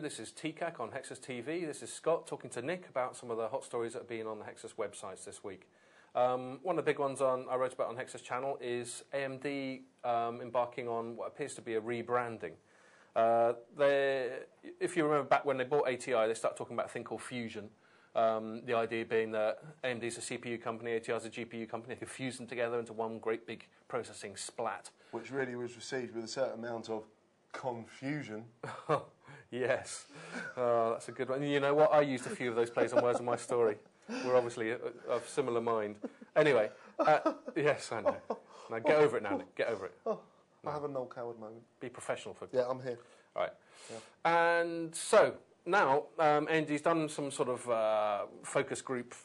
This is TCAAC on Hexus TV. This is Scott talking to Nick about some of the hot stories that have been on the Hexus websites this week. One of the big ones I wrote about on Hexus channel is AMD embarking on what appears to be a rebranding. If you remember back when they bought ATI, they started talking about a thing called Fusion. The idea being that AMD is a CPU company, ATI is a GPU company. They could fuse them together into one great big processing splat. Which really was received with a certain amount of confusion. Yes, that's a good one. You know what? I used a few of those plays on words in my story. We're obviously of similar mind. Anyway, yes, I know. Now get over it now, Nick. Get over it. Oh, I have a Noel Coward moment. Be professional for. Yeah, I'm here. All right. Yeah. And so now AMD's done some sort of focus group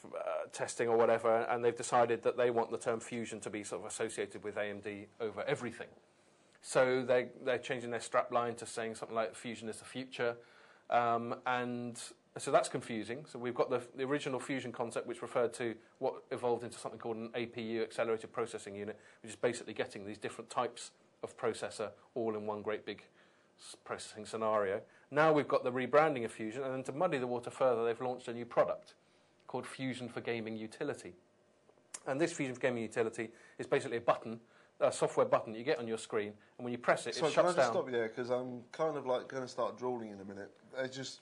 testing or whatever, and they've decided that they want the term fusion to be sort of associated with AMD over everything. So they're changing their strapline to saying something like fusion is the future, and so that's confusing. So we've got the original fusion concept, which referred to what evolved into something called an APU, Accelerated Processing Unit, which is basically getting these different types of processor all in one great big processing scenario. Now we've got the rebranding of Fusion, and then to muddy the water further, they've launched a new product called Fusion for Gaming Utility. And this Fusion for Gaming Utility is basically a software button that you get on your screen, and when you press it, it shuts down. Can I just stop you there, because I'm kind of like going to start drooling in a minute. It's just,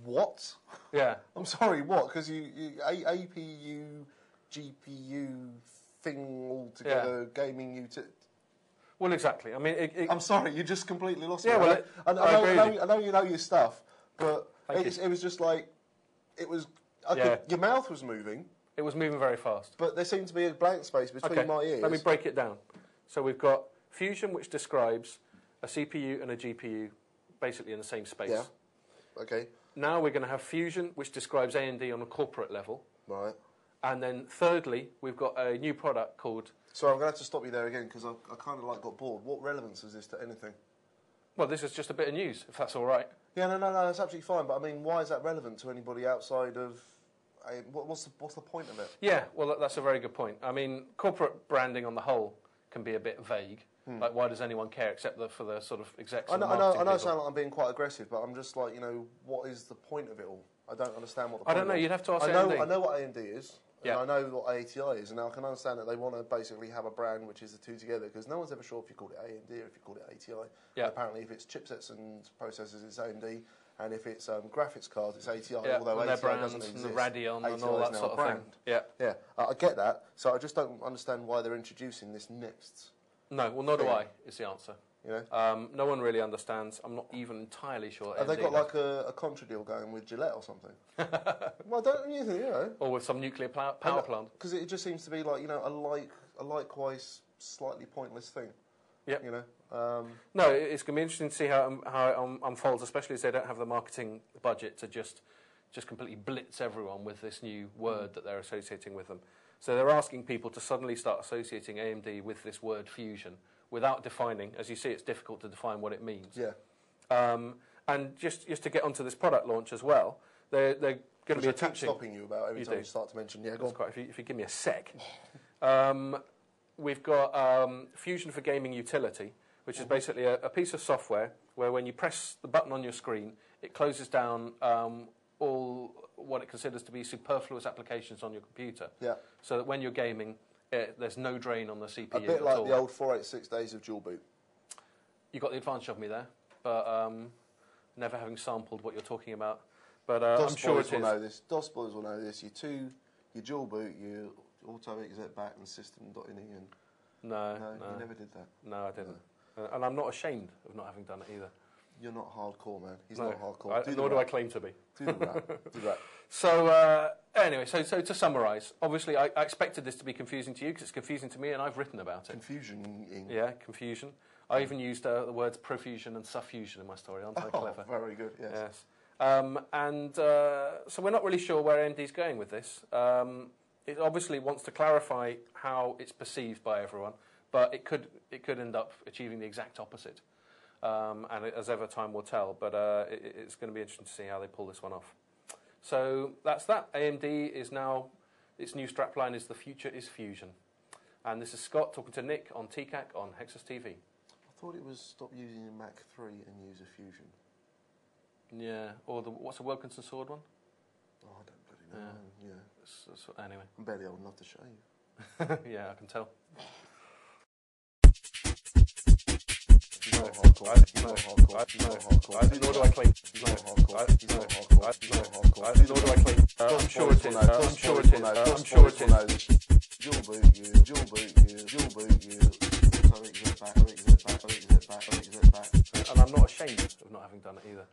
what? Yeah. I'm sorry, what? Because APU, GPU thing all together, gaming utility. Well, exactly. I mean, I'm sorry, you just completely lost me. Well, I know you know your stuff, but it was just like, it was. Your mouth was moving. It was moving very fast. But there seemed to be a blank space between my ears. Let me break it down. So we've got Fusion, which describes a CPU and a GPU basically in the same space. Yeah. Okay. Now we're going to have Fusion, which describes AMD on a corporate level. Right. And then thirdly, we've got a new product called... Sorry, I'm going to have to stop you there again, because I kind of like got bored. What relevance is this to anything? Well, this is just a bit of news, if that's all right. Yeah, no, that's absolutely fine. But I mean, why is that relevant to anybody outside of... What's the point of it? Yeah, well, that's a very good point. I mean, corporate branding on the whole can be a bit vague. Like, why does anyone care except for the sort of execs and marketing I know I people? sound like I'm being quite aggressive, but I'm just like, what is the point of it all? I don't understand what the point I don't know, is. You'd have to ask AMD. I know what AMD is, yeah. and I know what ATI is, and now I can understand that they want to basically have a brand which is the two together, because no one's ever sure if you call it AMD or if you call it ATI. Yeah. Apparently, if it's chipsets and processors, it's AMD. And if it's graphics cards, it's ATI, yeah, although and ATI brands doesn't exist. And the Radeon ATI and all that sort of thing. Yeah, yeah, I get that. So I just don't understand why they're introducing this next. No, well, nor do I. Is the answer. You know? No one really understands. I'm not even entirely sure. Have they got like a contra deal going with Gillette or something? Well, don't you think, or with some nuclear power plant? Because it just seems to be like a likewise slightly pointless thing. Yep. You know. No, it's going to be interesting to see how it unfolds, especially as they don't have the marketing budget to just completely blitz everyone with this new word that they're associating with them. So they're asking people to suddenly start associating AMD with this word fusion without defining. As you see, it's difficult to define what it means. Yeah. And just to get onto this product launch as well, they're going to be attaching... I keep stopping you about every time you start to mention... Yeah, go on. Quite, if you give me a sec. We've got Fusion for Gaming Utility, which is basically a piece of software where when you press the button on your screen, it closes down all what it considers to be superfluous applications on your computer. Yeah. So that when you're gaming, there's no drain on the CPU A bit like the old 486 days of dual boot. You got the advantage of me there, but never having sampled what you're talking about. But I'm sure it is. Know this. DOS boys will know this. Your dual boot, your auto exec back and system.ini and... No, you never did that. No, I didn't. No. And I'm not ashamed of not having done it either. You're not hardcore, man. He's not hardcore. Nor do I claim to be. Do the rap. Do that. So anyway, so to summarise, obviously I expected this to be confusing to you because it's confusing to me, and I've written about it. Confusion. Yeah, confusion. I even used the words profusion and suffusion in my story. Aren't I clever? Very good. Yes. So we're not really sure where AMD's going with this. It obviously wants to clarify how it's perceived by everyone, but it could end up achieving the exact opposite. And as ever, time will tell. But it's going to be interesting to see how they pull this one off. So that's that. AMD is now, its new strapline is "The future is fusion." And this is Scott talking to Nick on TCAAC on Hexus TV. I thought it was stop using a Mac 3 and use a Fusion. Yeah, or what's the Wilkinson sword one? Oh, I don't bloody know. Yeah. Anyway. I'm barely old enough to shave. Yeah, I can tell. He's not hardcore. He's not hardcore. He's not hardcore. Nor do I claim. He's not hardcore. He's not hardcore. He's not hardcore. Nor do I claim. I'm sure it is. I'm sure it is. I'm sure it is. Dual boot you. Dual boot you. Dual boot you. So exit back. Exit back. Exit back. Exit back. And I'm not ashamed of not having done it either.